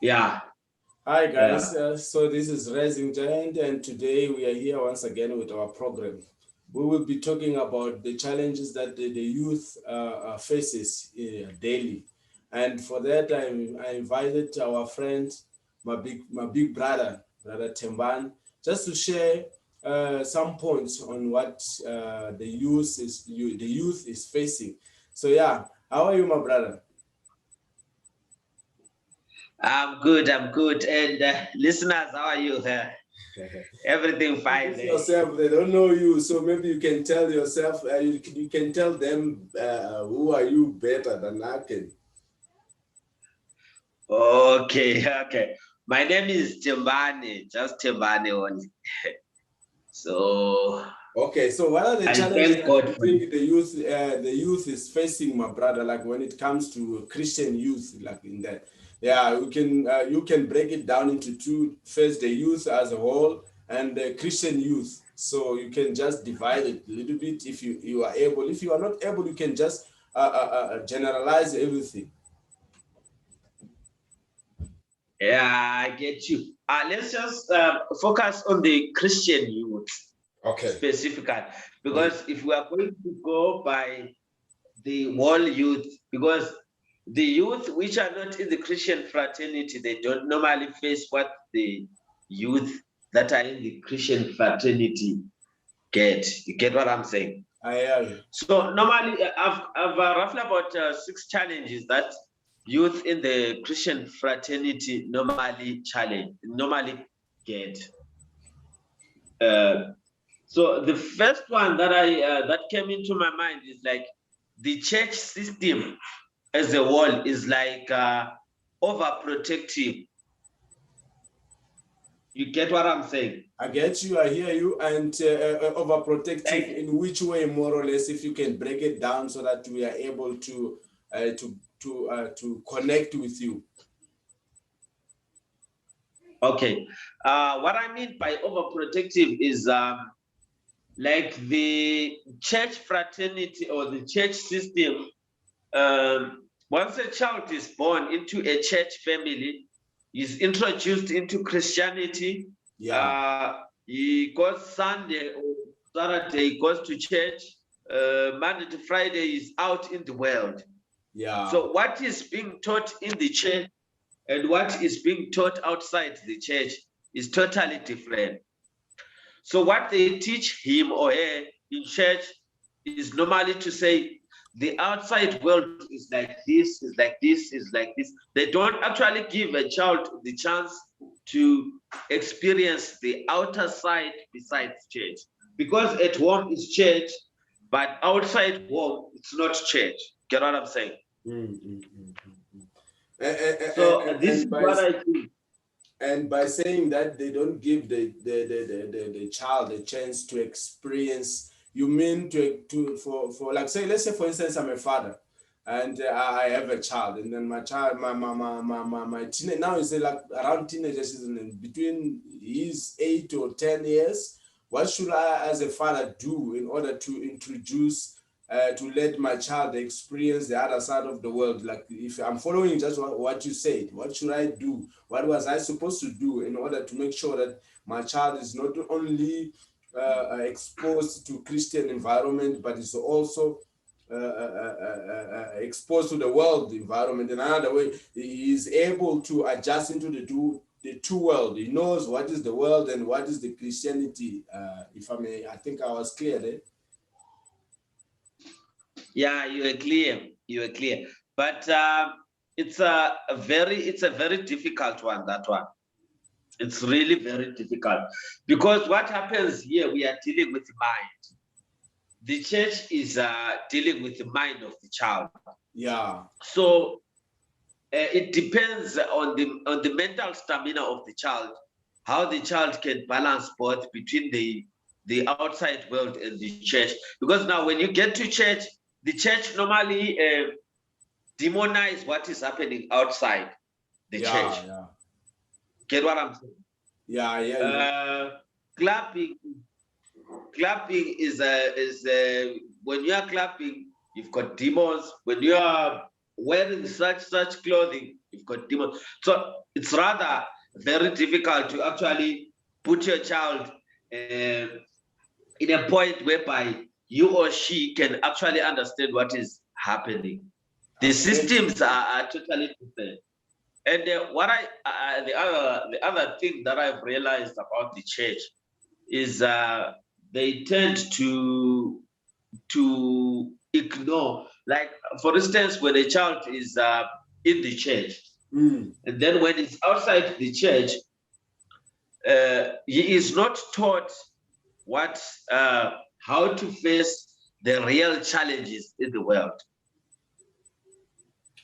Yeah. Hi guys, so this is Rising Giant, and today we are here once again with our program. We will be talking about the challenges that the youth faces daily, and for that I invited our friend, my big brother Temban, just to share some points on what the youth is facing. So yeah, how are you, my brother? I'm good. And listeners, how are you? Everything fine. Yourself, they don't know you, so maybe you can tell yourself. You can tell them who are you better than I can. Okay. My name is Tembane, just Tembane only. So Okay, so what are the I challenges thank that God you for think the youth is facing, my brother? Like when it comes to Christian youth, like in that, yeah, you can break it down into two. First, the youth as a whole, and the Christian youth. So you can just divide it a little bit if you are able. If you are not able, you can just generalize everything. Yeah, I get you. Let's just focus on the Christian youth Okay. specifically, because if we are going to go by the whole youth, because the youth which are not in the Christian fraternity, they don't normally face what the youth that are in the Christian fraternity get. You get what I'm saying? I am. So normally, I've roughly about 6 challenges that youth in the Christian fraternity normally get. Uh, so the first one that that came into my mind is like the church system as a whole is like overprotective. You get what I'm saying? I get you. I hear you. And overprotective in which way, more or less, if you can break it down so that we are able to connect with you. Okay. What I mean by overprotective is like the church fraternity or the church system. Once a child is born into a church family, is introduced into Christianity. He goes Sunday or Saturday, he goes to church. Monday to Friday is out in the world. Yeah. So what is being taught in the church and what is being taught outside the church is totally different. So what they teach him or her in church is normally to say the outside world is like this, is like this, is like this. They don't actually give a child the chance to experience the outer side besides church. Because at home is church, but outside home it's not church. Get what I'm saying? So this is what I think. And by saying that they don't give the child a chance to experience, you mean for like, say, let's say for instance I'm a father and I have a child, and then my child, my teenage, now is like around teenager season, between he's 8 or 10 years. What should I as a father do in order to introduce to let my child experience the other side of the world? Like, if I'm following just what you said, what should I do? What was I supposed to do in order to make sure that my child is not only exposed to Christian environment, but is also exposed to the world environment? In another way, he is able to adjust into the two world. He knows what is the world and what is the Christianity. If I may, I think I was clear there. Yeah, you are clear. You are clear. But it's a very difficult one. That one. It's really very difficult because what happens here, we are dealing with mind. The church is dealing with the mind of the child. Yeah. So it depends on the mental stamina of the child, how the child can balance both between the outside world and the church. Because now when you get to church, the church normally demonize what is happening outside the church. Yeah. Get what I'm saying? Yeah. Clapping is when you are clapping, you've got demons. When you are wearing such clothing, you've got demons. So it's rather very difficult to actually put your child in a point whereby you or she can actually understand what is happening. The systems are totally different. And the other thing that I've realized about the church is they tend to ignore, like for instance, when a child is in the church, and then when it's outside the church, he is not taught how to face the real challenges in the world.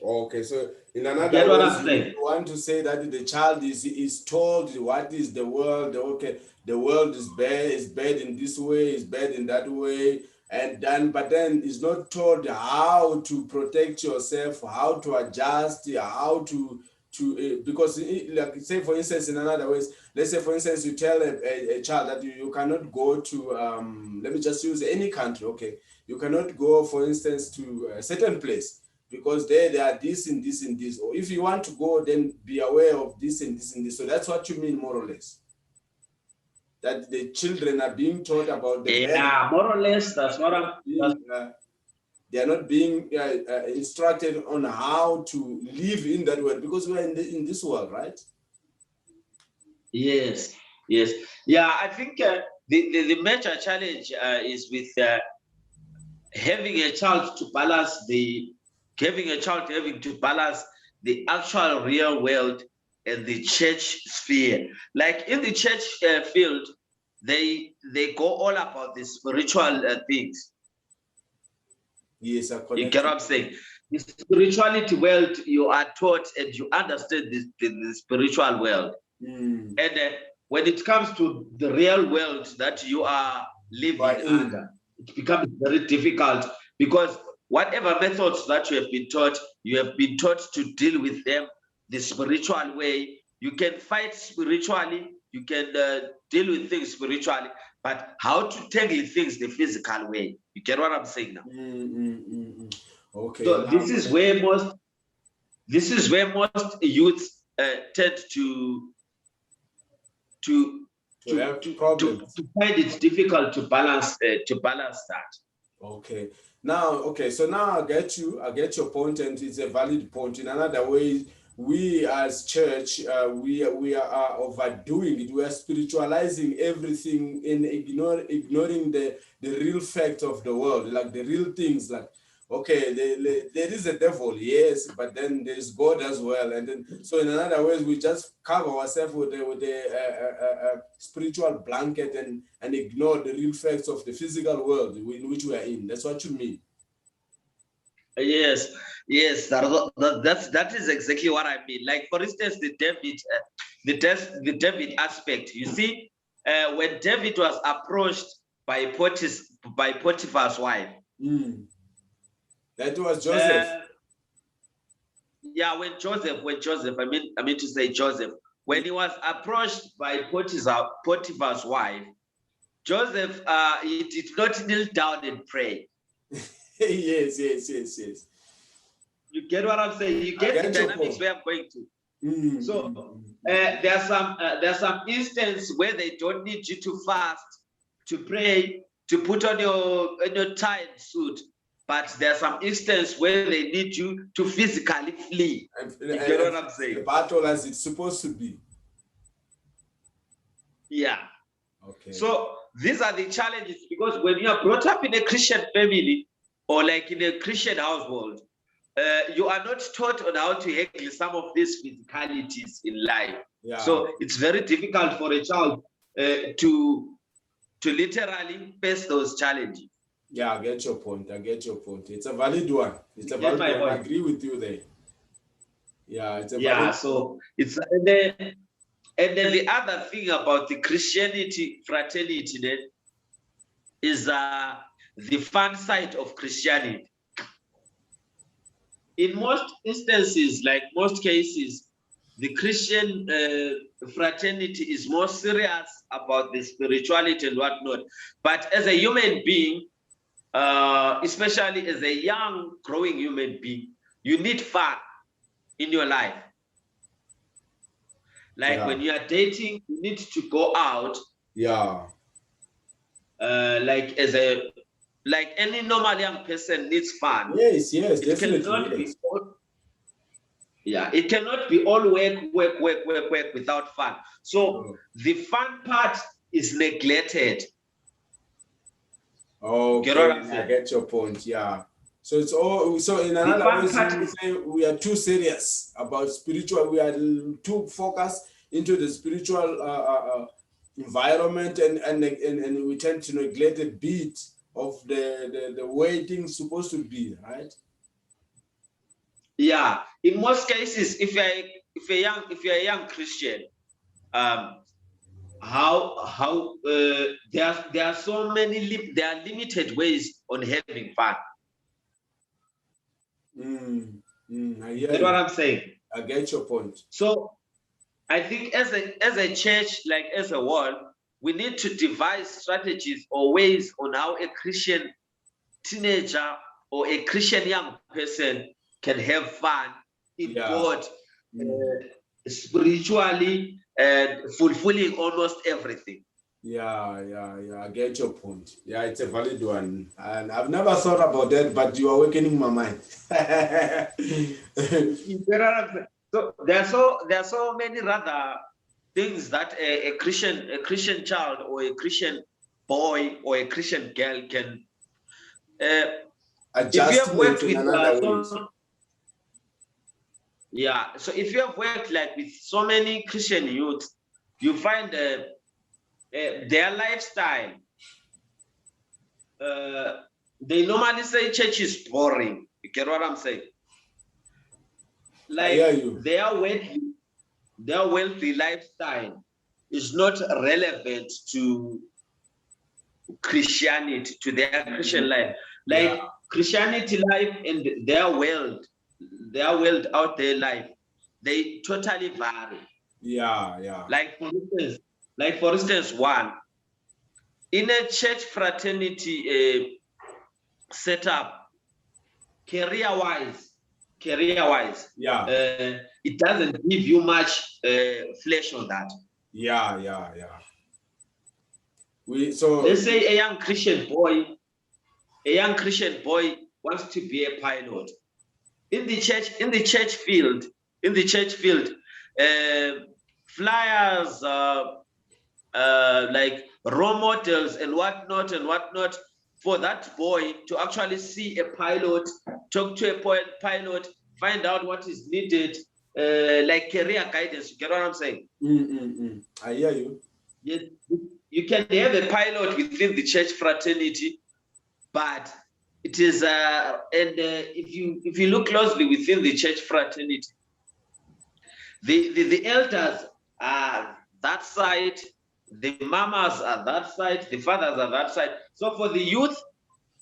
Okay, so in another way, you want to say that the child is told what is the world. Okay, the world is bad in this way, is bad in that way, and then but then is not told how to protect yourself, how to adjust, how to because like say for instance in another ways, let's say for instance you tell a child that you cannot go to let me just use any country. Okay, you cannot go for instance to a certain place, because they are this and this and this. Or if you want to go, then be aware of this and this and this. So that's what you mean, more or less. That the children are being taught about the bad. More or less, that's what I'm. They are not being instructed on how to live in that world, because we are in this world, right? Yes, yes. Yeah, I think the major challenge is with having a child to balance having to balance the actual real world and the church sphere. Like in the church field, they go all about the spiritual things. Yes, you get what I'm saying? The spirituality world, you are taught and you understand the spiritual world. And when it comes to the real world that you are living under, it becomes very difficult, because whatever methods that you have been taught to deal with them the spiritual way. You can fight spiritually, you can deal with things spiritually, but how to tackle things the physical way. You get what I'm saying now? Okay. So this is where most youths tend to find it difficult to balance that. Okay. Now, so now I get your point, and it's a valid point. In another way, we as church, we are overdoing it. We are spiritualizing everything and ignoring the real fact of the world, like the real things. Like, okay, there is a devil, yes, but then there's God as well. And then, so in another ways, we just cover ourselves with a spiritual blanket and ignore the real facts of the physical world in which we are in. That's what you mean. Yes, that is exactly what I mean. Like for instance, the David aspect. You see, when David was approached by Potiphar's wife. That was Joseph. Yeah, when Joseph, I mean to say Joseph, when he was approached by Potiphar's wife, Joseph, he did not kneel down and pray. Yes. You get what I'm saying? You get the dynamics where I'm going to. So there are some instances where they don't need you to fast, to pray, to put on your tie and suit. But there are some instances where they need you to physically flee. You get what I'm saying? The battle as it's supposed to be. Yeah. Okay. So these are the challenges, because when you are brought up in a Christian family or like in a Christian household, you are not taught on how to handle some of these physicalities in life. Yeah. So it's very difficult for a child to literally face those challenges. Yeah, I get your point. It's a valid one. It's a valid one. I agree with you there. Yeah, it's a valid so it's and then the other thing about the Christianity fraternity then is the fun side of Christianity. In most instances, like most cases, the Christian fraternity is more serious about the spirituality and whatnot. But as a human being, especially as a young, growing human being, you need fun in your life. Like when you are dating, you need to go out. Yeah. Like like any normal young person needs fun. Yes, yes, It definitely. cannot Yes. be all, yeah, it cannot be all work without fun. So the fun part is neglected. Get what I'm Okay, I saying? get your point. Yeah. So it's all so in The another fun way, part you is, say we are too serious about spiritual, we are too focused into the spiritual environment and we tend to neglect a bit of the way things supposed to be, right? yeah. In most cases, if you're a young Christian, um, there are so many there are limited ways on having fun. I hear That's what you. I'm saying. I get your point. So I think as a church, like as a world, we need to devise strategies or ways on how a Christian teenager or a Christian young person can have fun in God, spiritually, and fulfilling almost everything. Yeah. I get your point. Yeah, it's a valid one. And I've never thought about that, but you are awakening my mind. So there are so many rather things that a Christian child or a Christian boy or a Christian girl can. If you have Adjustment worked in with another ways. so if you have worked like with so many Christian youths, you find their lifestyle. They normally say church is boring. You get what I'm saying? I hear Like you. their wealthy lifestyle is not relevant to Christianity, to their Christian life. Yeah. Like Christianity life and their world out there life, they totally vary. Yeah. Like for instance, one in a church fraternity setup, career-wise, Yeah. it doesn't give you much flesh on that. Yeah. Let's say a young Christian boy wants to be a pilot. In the church field, flyers, like role models and whatnot for that boy to actually see a pilot, talk to a pilot, find out what is needed, like career guidance. You get what I'm saying? I hear you. Yes, you can have a pilot within the church fraternity, but it is if you look closely within the church fraternity, the elders are that side, the mamas are that side, the fathers are that side. So for the youth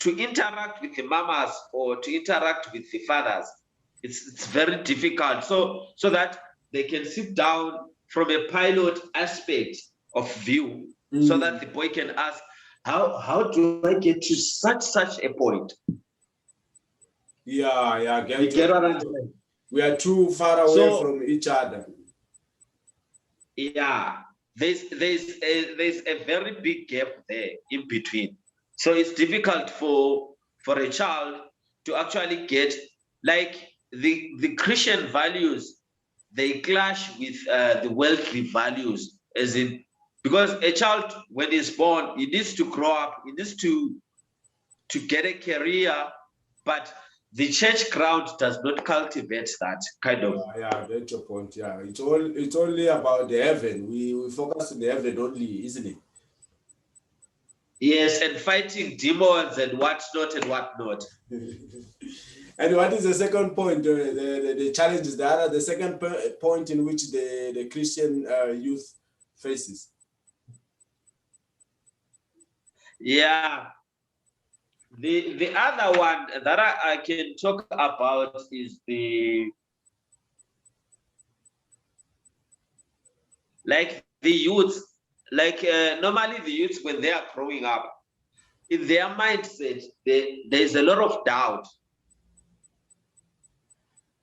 to interact with the mamas or to interact with the fathers, it's very difficult. So that they can sit down from a pilot aspect of view, so that the boy can ask, how do I get to such a point? Yeah. You get what I'm saying? We are too far away from each other. Yeah, there's a very big gap there in between. So it's difficult for a child to actually get, like, the Christian values, they clash with the worldly values, as in, because a child when he's born, he needs to grow up, he needs to get a career, but the church ground does not cultivate that kind of. Yeah, that's your point. Yeah, it's only about the heaven. We focus on the heaven only, isn't it? Yes, and fighting demons and whatnot. And what is the second point? The challenge is the second point in which the Christian youth faces. Yeah. The other one that I can talk about is the youth, normally the youth when they are growing up, in their mindset, there's a lot of doubt.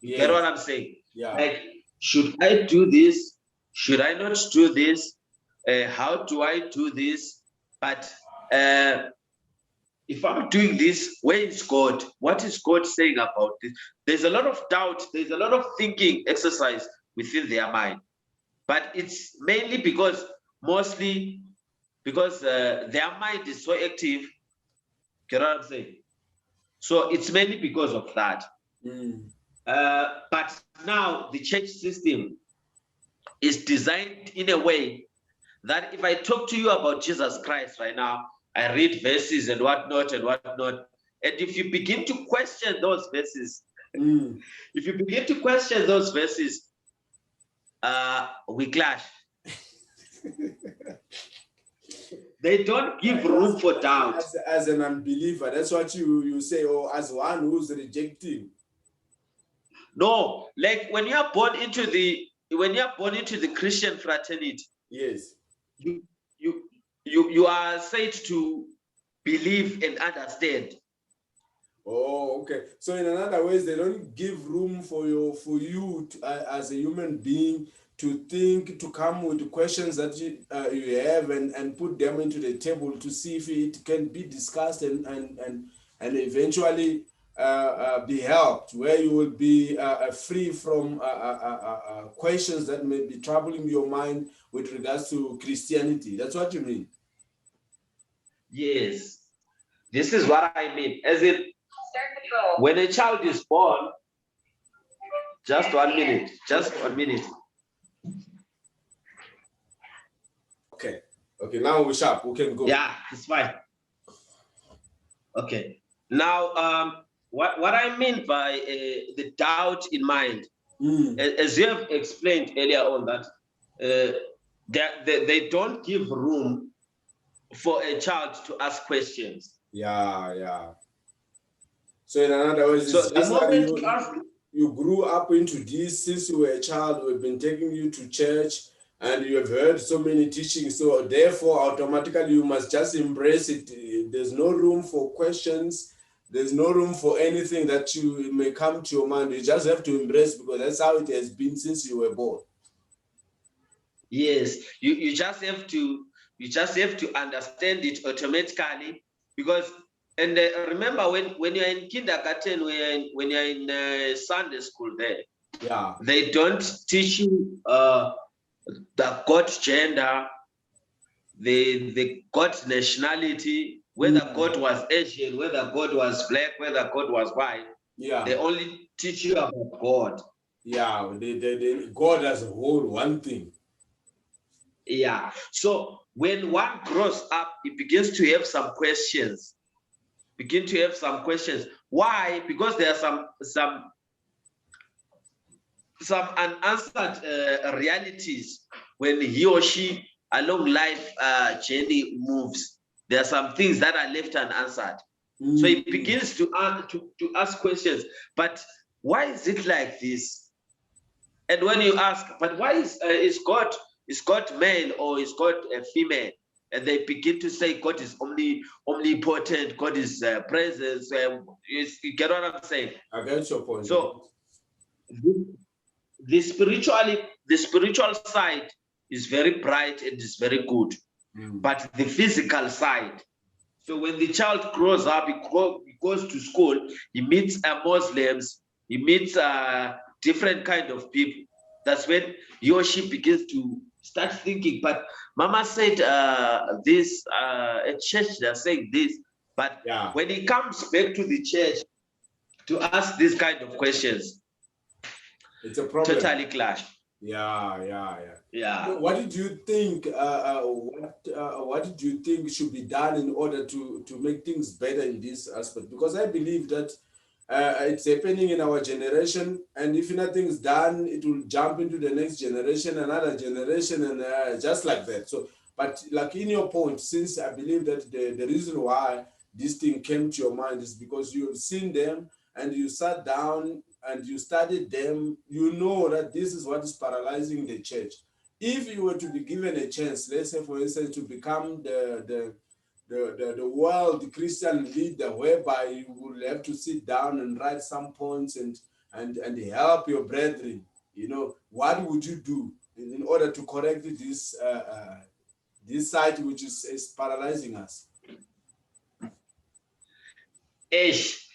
You get what I'm saying? Yeah. Like, should I do this? should I not do this? How do I do this? But if I'm doing this, where is God? What is God saying about this? There's a lot of doubt. There's a lot of thinking exercise within their mind. But it's mainly mostly because their mind is so active. You know what I'm saying? So it's mainly because of that. But now the church system is designed in a way that if I talk to you about Jesus Christ right now, I read verses and whatnot and whatnot. And if you begin to question those verses, if you begin to question those verses, we clash. They don't give room for doubt. As an unbeliever, that's what you say, or as one who's rejecting. No, like when you are born into the Christian fraternity, yes, you are said to believe and understand. Oh, okay. So in another words, they don't give room for you to, as a human being to think, to come with questions that you have and put them into the table to see if it can be discussed and eventually be helped, where you will be free from questions that may be troubling your mind with regards to Christianity. That's what you mean? Yes. This is what I mean. As in, when a child is born, just 1 minute, just 1 minute. Okay, now we're sharp. We can go. Yeah, it's fine. Okay. Now, what I mean by the doubt in mind, as you have explained earlier on, that they don't give room for a child to ask questions. Yeah. So in another words, so it's just like you grew up into this since you were a child. We've been taking you to church and you have heard so many teachings. So therefore, automatically, you must just embrace it. There's no room for questions. There's no room for anything that you may come to your mind. You just have to embrace, because that's how it has been since you were born. Yes, you just have to understand it automatically, because and remember when you're in kindergarten, when you're in Sunday school, they don't teach you the God gender, the God nationality, whether God was Asian, whether God was black, whether God was white. Yeah, they only teach you about God. Yeah, God as a whole, one thing. Yeah. So when one grows up, he begins to have some questions. Why? Because there are some unanswered realities when he or she along life journey moves. There are some things that are left unanswered. So he begins to ask questions. But why is it like this? And when you ask, but why is God male or is God a female? And they begin to say God is omnipotent, God is presence. You get what I'm saying? I get your point. So the spiritual side is very bright and is very good, but the physical side. So when the child grows up, he goes to school, he meets Muslims, he meets different kind of people. That's when he or she begins to start thinking. But Mama said this at church, they're saying this. But when he comes back to the church to ask these kind of questions, it's a problem. Totally clash. Yeah. What did you think? What did you think should be done in order to make things better in this aspect? Because I believe that it's happening in our generation, and if nothing's done, it will jump into the next generation, another generation, and just like that. So, but like in your point, since I believe that the reason why this thing came to your mind is because you've seen them and you sat down and you studied them, you know that this is what is paralyzing the church. If you were to be given a chance, let's say for instance, to become the world Christian leader, whereby you will have to sit down and write some points and help your brethren, what would you do? in order to correct this side which is paralyzing us? Ish.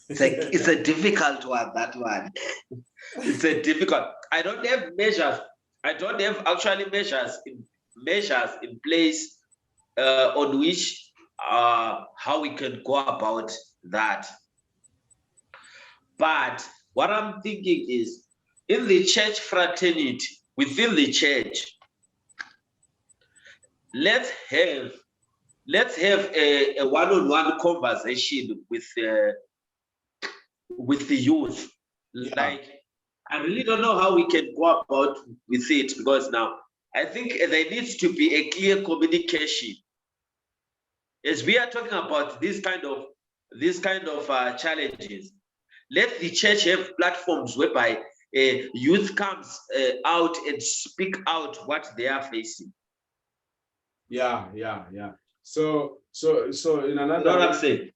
It's a difficult one, that one. It's a difficult. I don't have measures. I don't have actually measures in place on which how we can go about that. But what I'm thinking is, in the church fraternity, within the church, let's have a one-on-one conversation with the youth. Yeah. Like, I really don't know how we can go about with it, because now I think there needs to be a clear communication. As we are talking about this kind of challenges, let the church have platforms whereby youth comes out and speak out what they are facing. Yeah. So in another, You know what I'm saying?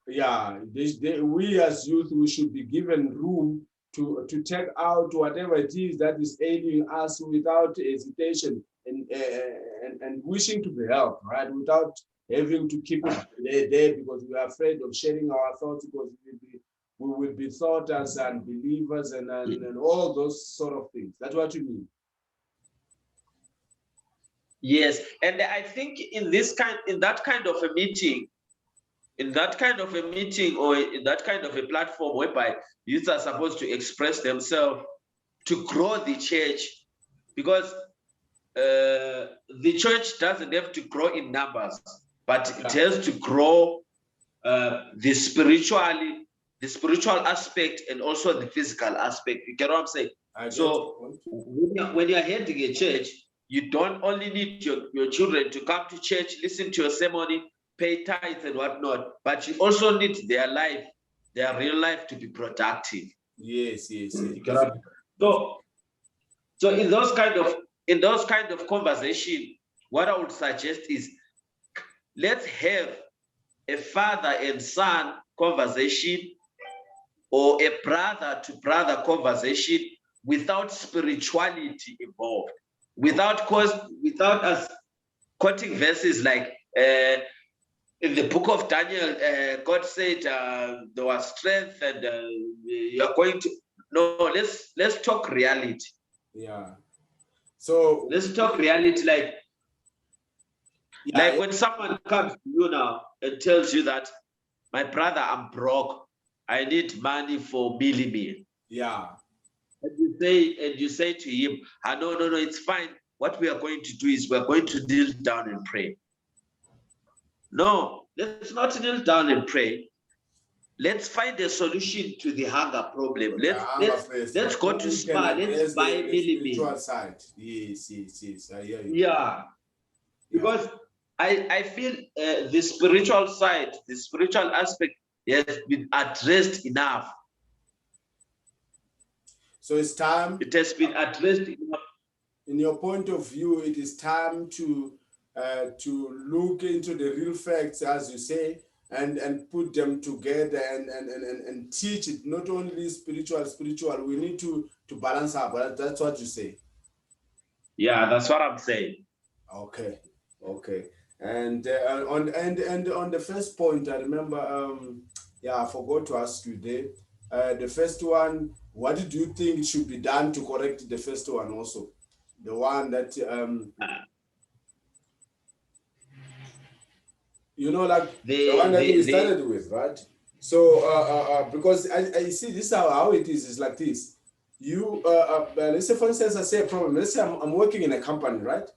Yeah, we as youth, we should be given room to take out whatever it is that is ailing us without hesitation and wishing to be helped, right? Without having to keep it there because we are afraid of sharing our thoughts, because we will be thought as unbelievers and all those sort of things. That's what you mean. Yes, and I think in that kind of a meeting, or in that kind of a platform whereby youth are supposed to express themselves to grow the church, because the church doesn't have to grow in numbers, but it has to grow the spiritual aspect and also the physical aspect. You get what I'm saying? So when you're heading a church, you don't only need your children to come to church, listen to your sermon, pay tithes and whatnot, but you also need their real life to be productive. Yes. So in those kind of conversation, what I would suggest is, let's have a father and son conversation, or a brother to brother conversation, without spirituality involved, without us quoting verses like in the book of Daniel, God said there was strength and you're going to. No, let's talk reality. Yeah. So let's talk reality, like when someone comes to you now and tells you that, my brother, I'm broke, I need money for meal. Yeah. And you say to him, no, it's fine. What we are going to do is we're going to kneel down and pray. No, let's not kneel down and pray. Let's find a solution to the hunger problem. Let's go to Spa. Let's buy a spiritual side. Yes. I hear you. Yeah, because I feel the spiritual side, the spiritual aspect has been addressed enough. So it's time. It has been addressed enough. In your point of view, it is time to look into the real facts, as you say, and put them together and teach it, not only spiritual. We need to balance up. That's what you say. Yeah, that's what I'm saying. Okay. And on the first point, I remember I forgot to ask you there. The first one, what did you think should be done to correct the first one also? The one that like the one that we started with, right? So because I see this how it is like this. You let's say, for instance, I say a problem. Let's say I'm working in a company, right?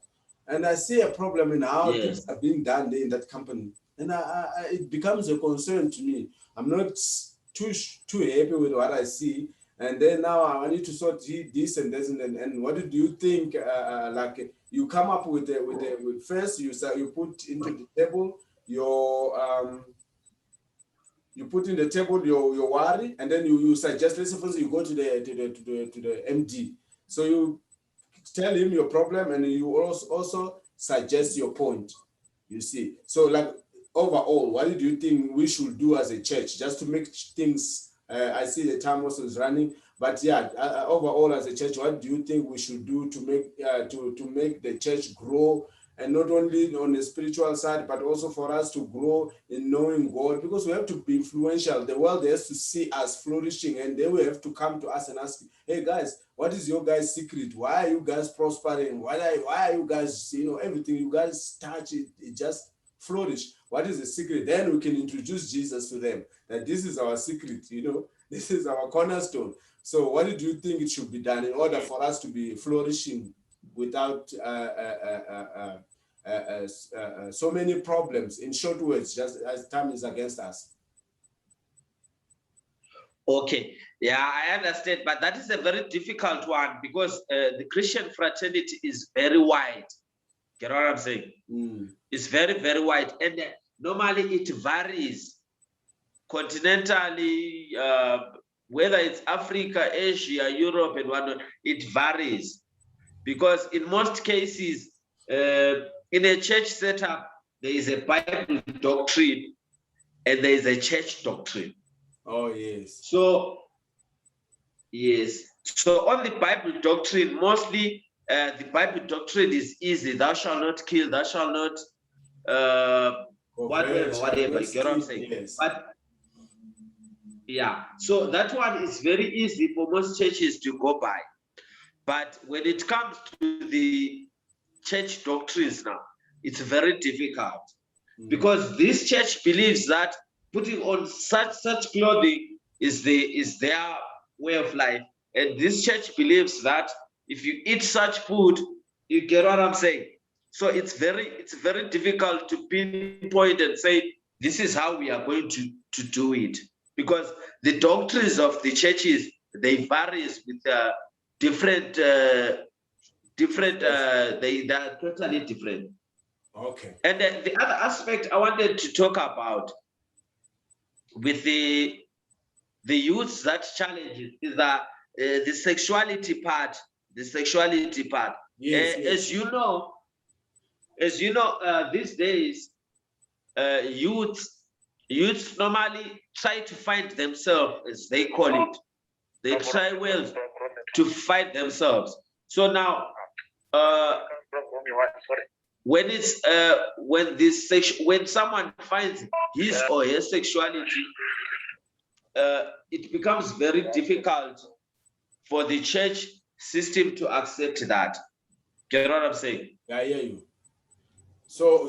And I see a problem in how things are being done there in that company, and it becomes a concern to me. I'm not too happy with what I see, and then now I need to sort this and this and what do you think? Like you come up with first you put into the table your your worry, and then you suggest. Let's suppose you go to the MD, so you tell him your problem and you also suggest your point, you see. So like overall, what do you think we should do as a church just to make things I see the time also is running, but yeah, overall as a church, what do you think we should do to make to make the church grow, and not only on the spiritual side, but also for us to grow in knowing God, because we have to be influential. The world has to see us flourishing, and they will have to come to us and ask, hey guys, what is your guys' secret? Why are you guys prospering? Why are you guys, everything you guys touch, it just flourish? What is the secret? Then we can introduce Jesus to them, that this is our secret, this is our cornerstone. So what do you think it should be done in order for us to be flourishing without so many problems? In short words, just as time is against us. Okay, yeah, I understand, but that is a very difficult one because the Christian fraternity is very wide. You know what I'm saying? It's very, very wide, and normally it varies continentally, whether it's Africa, Asia, Europe, and whatnot. It varies because in most cases, in a church setup, there is a Bible doctrine and there is a church doctrine. Oh, yes. So, yes. So on the Bible doctrine, mostly the Bible doctrine is easy. Thou shalt not kill, thou shalt not whatever. You get what I'm saying? Yes. But yeah, so that one is very easy for most churches to go by. But when it comes to the church doctrines now, it's very difficult because this church believes that putting on such clothing is their way of life, and this church believes that if you eat such food, you get what I'm saying. So it's very difficult to pinpoint and say this is how we are going to do it, because the doctrines of the churches, they varies with different they are totally different. Okay. And the other aspect I wanted to talk about with the youth that challenges is that the sexuality part. Yes, yes. As you know, these days, youths normally try to find themselves, as they call it. They try well to find themselves. So now, when it's when someone finds his or her sexuality, it becomes very difficult for the church system to accept that. Get what I'm saying? Yeah, I hear you. So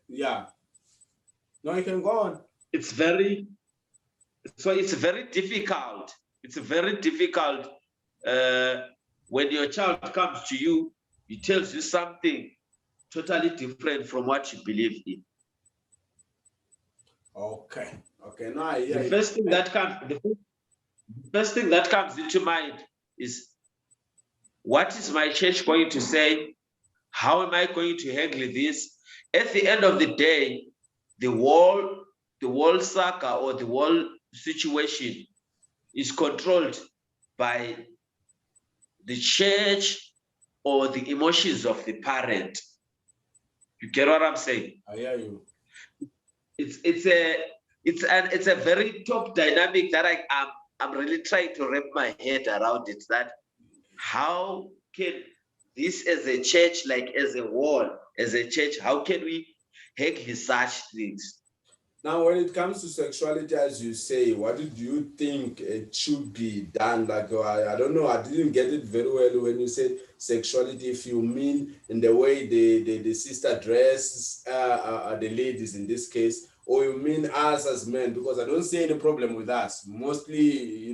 yeah. No, you can go on. It's very difficult. It's very difficult when your child comes to you, he tells you something totally different from what you believe in. Okay. No, I hear The first thing that comes into mind is, what is my church going to say? How am I going to handle this? At the end of the day, the world saga or the world situation is controlled by the church or the emotions of the parent. You get what I'm saying? I hear you. It's a very top dynamic that I'm really trying to wrap my head around it. That how can this, as a church, like as a wall, as a church, how can we handle such things? Now, when it comes to sexuality, as you say, what did you think it should be done? Like, I don't know, I didn't get it very well when you said sexuality, if you mean in the way the sister dresses, the ladies in this case, or you mean us as men, because I don't see any problem with us. Mostly,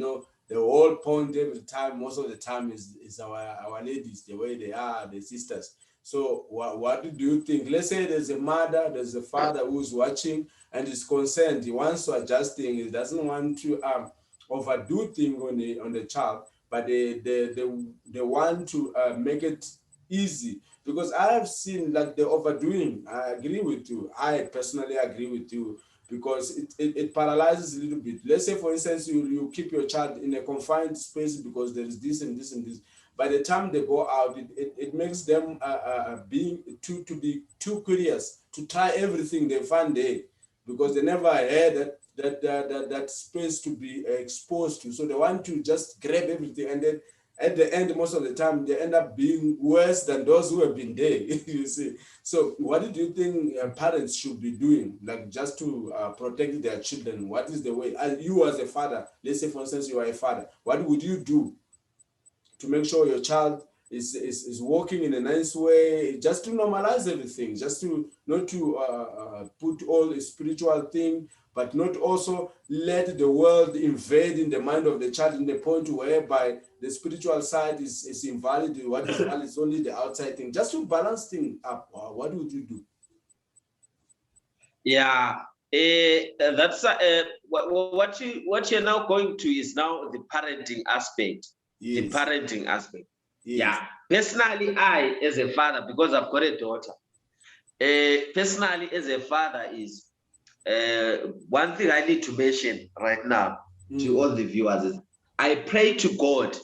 the whole point every time, most of the time is our ladies, the way they are, the sisters. So what do you think? Let's say there's a mother, there's a father who's watching and is concerned. He wants to adjust things. He doesn't want to overdo things on the child, but they want to make it easy. Because I have seen like the overdoing. I agree with you. I personally agree with you, because it paralyzes a little bit. Let's say, for instance, you keep your child in a confined space because there is this and this and this. By the time they go out, it makes them be too curious to try everything they find there, because they never heard that that space to be exposed to. So they want to just grab everything, and then at the end, most of the time, they end up being worse than those who have been there. You see. So what do you think parents should be doing, like just to protect their children? What is the way? You as a father, let's say for instance you are a father, what would you do to make sure your child is walking in a nice way, just to normalize everything, just to not to put all the spiritual thing, but not also let the world invade in the mind of the child in the point whereby the spiritual side is invalid. What is valid is only the outside thing. Just to balance things up, what would you do? Yeah, that's what you're now going to is now the parenting aspect. Yes. The parenting aspect. Yes. Yeah. Personally, I as a father, because I've got a daughter, personally as a father is one thing I need to mention right now to all the viewers is I pray to God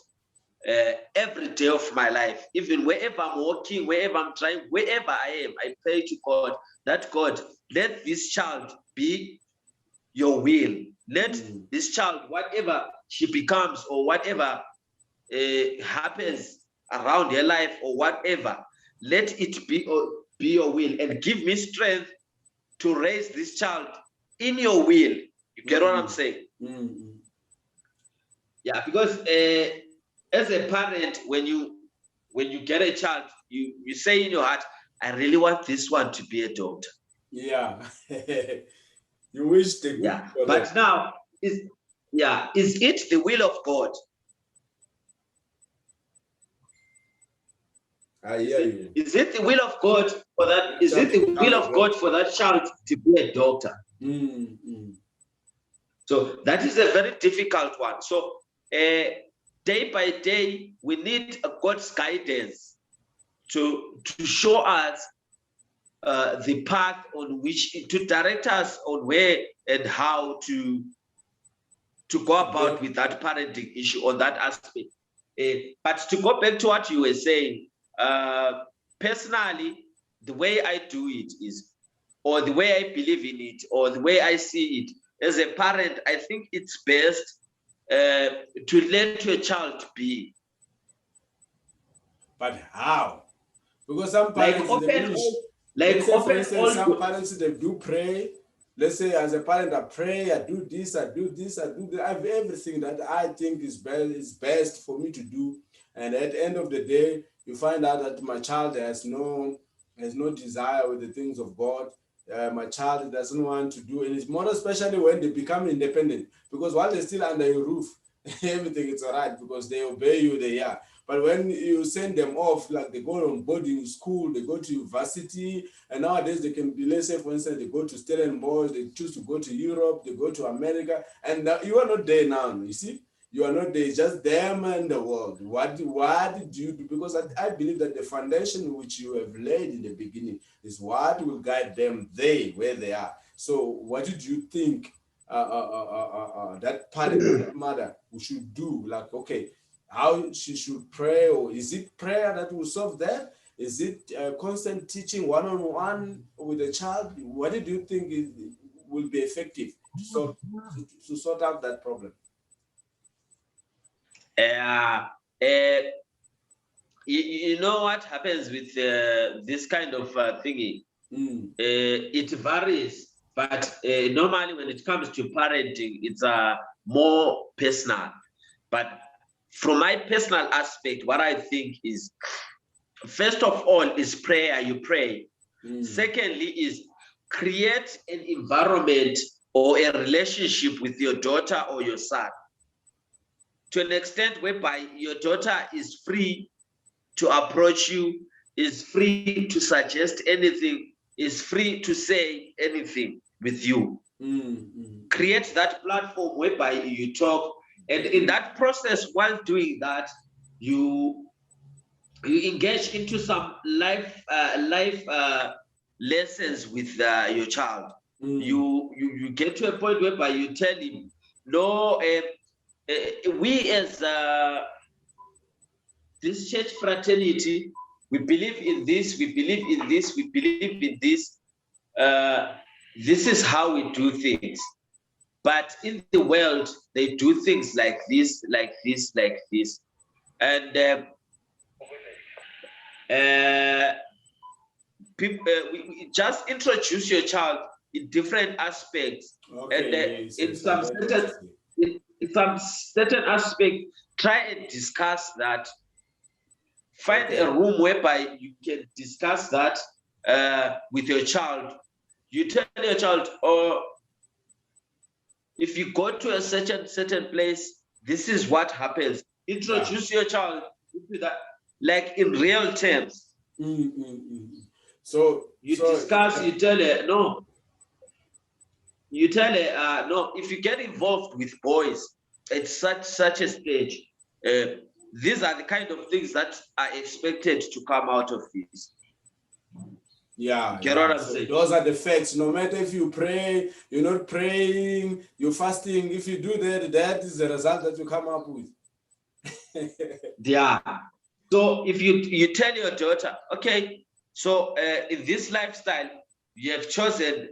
every day of my life, even wherever I'm walking, wherever I'm trying, wherever I am, I pray to God that God, let this child be your will. Let this child, whatever she becomes or whatever happens around her life or whatever, let it be your will, and give me strength to raise this child in your will. You get what I'm saying? Yeah, because as a parent, when you get a child, you say in your heart, I really want this one to be a doctor. Yeah. You wish the good. Yeah, but now is it the will of God? I hear you. Is it the will of God for that? Is it the will of God for that child to be a doctor? So that is a very difficult one. So day by day, we need God's guidance to show us the path on which, to direct us on where and how to go about with that parenting issue on that aspect. But to go back to what you were saying, personally, the way I do it is, or the way I believe in it, or the way I see it as a parent, I think it's best to let your child be. But how? Because some parents, some parents, they do pray. Let's say as a parent, I pray, I do this, I do this, I do that. I have everything that I think is best for me to do. And at the end of the day, you find out that my child has no desire with the things of God. My child doesn't want to do, and it's more especially when they become independent. Because while they're still under your roof, everything is all right because they obey you, they are. But when you send them off, like they go on boarding school, they go to university, and nowadays they can be, let's say, for instance, they go to Stellenbosch, they choose to go to Europe, they go to America, and you are not there now, you see? You are not there, it's just them and the world. What did you do? Because I believe that the foundation which you have laid in the beginning is what will guide them there, where they are. So what did you think that parent, that mother, should do? Like, okay, how she should pray, or is it prayer that will solve that? Is it constant teaching one-on-one with the child? What did you think will be effective to sort out that problem? You know what happens with this kind of thingy? It varies, but normally when it comes to parenting, it's more personal. But from my personal aspect, what I think is, first of all, is prayer. You pray. Secondly, is create an environment or a relationship with your daughter or your son to an extent whereby your daughter is free to approach you, is free to suggest anything, is free to say anything with you. Create that platform whereby you talk, and in that process, while doing that, you engage into some life lessons with your child. You get to a point whereby you tell him, no, we as this church fraternity, we believe in this, we believe in this, we believe in this. This is how we do things. But in the world, they do things like this, like this, like this. And people, we just introduce your child in different aspects. Okay, And in some certain aspect, try and discuss that. Find a room whereby you can discuss that with your child. You tell your child, or if you go to a certain place, this is what happens. Introduce your child into that, like in real terms. So you discuss, you tell her, no. You tell her, no, if you get involved with boys at such a stage, these are the kind of things that are expected to come out of this. Yeah, Get what I'm saying? those are the facts. No matter if you pray, you're not praying, you're fasting, if you do that, that is the result that you come up with. Yeah. So if you tell your daughter, okay, so in this lifestyle, you have chosen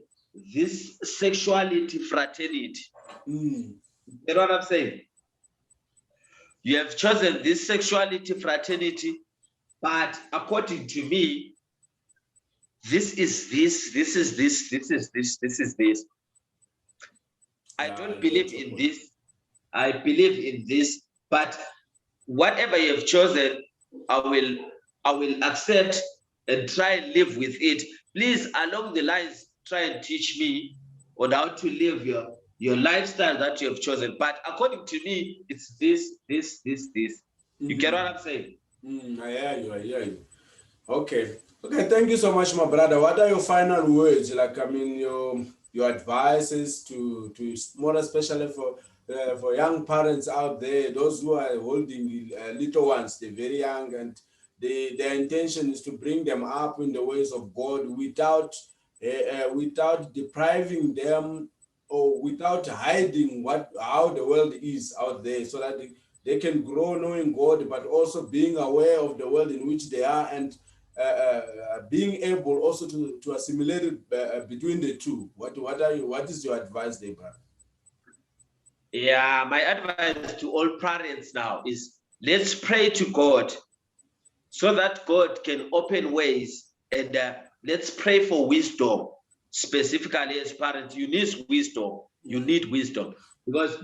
this sexuality fraternity. You know what I'm saying? You have chosen this sexuality fraternity, but according to me, this is this, this is this, this is this, this is this. I don't believe in this. I believe in this, but whatever you have chosen, I will accept and try and live with it. Please, along the lines, try and teach me on how to live your lifestyle that you have chosen. But according to me, it's this, this, this, this. You get what I'm saying? I hear you. Okay, thank you so much, my brother. What are your final words? Like, I mean, your advices to more especially for young parents out there, those who are holding little ones, they're very young, and their intention is to bring them up in the ways of God without depriving them or without hiding how the world is out there, so that they can grow knowing God, but also being aware of the world in which they are, and being able also to assimilate it between the two. What is your advice there, brother? Yeah, my advice to all parents now is, let's pray to God so that God can open ways, and let's pray for wisdom. Specifically, as parents, you need wisdom. You need wisdom, because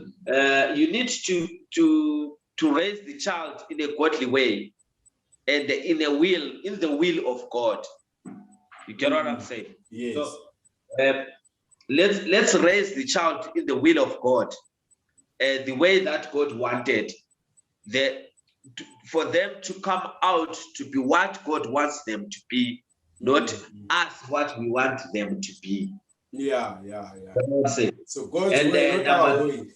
you need to raise the child in a godly way, and in the will of God. You get what I'm saying? Yes. So let's raise the child in the will of God, the way that God wanted, for them to come out to be what God wants them to be, not us what we want them to be. Yeah. So God's and way, not our way.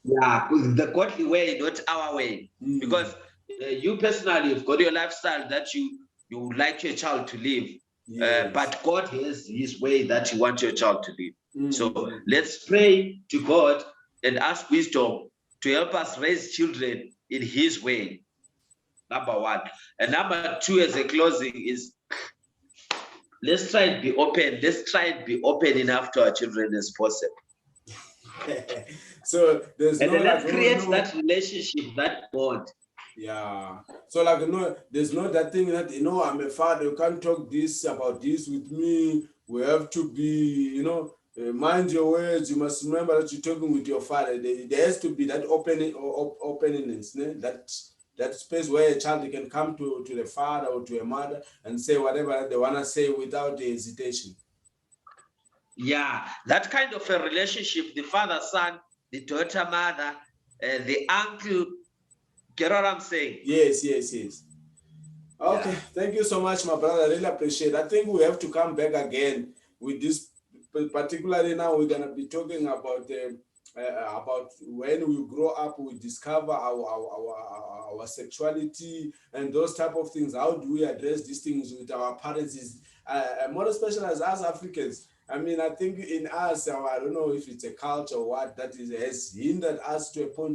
Yeah, the godly way, not our way. Because you personally, you've got your lifestyle that you would like your child to live. Yes. But God has his way that you want your child to live. So let's pray to God and ask wisdom to help us raise children in his way. Number one. And number two, as a closing, is let's try and be open. Let's try and be open enough to our children as possible. So there's let's create that relationship, that bond. Yeah. So there's no that thing that, I'm a father, you can't talk about this with me. We have to be, mind your words. You must remember that you're talking with your father. There has to be that openness, that space where a child can come to the father or to a mother and say whatever they want to say without hesitation. Yeah, that kind of a relationship, the father, son, the daughter, mother, the uncle. Get what I'm saying? Yes. Okay, Thank you so much, my brother. I really appreciate it. I think we have to come back again with this. Particularly now, we're gonna be talking about when we grow up, we discover our sexuality and those type of things. How do we address these things with our parents? Is more especially as us Africans. I mean, I think in us, I don't know if it's a culture or what, that has hindered us to a point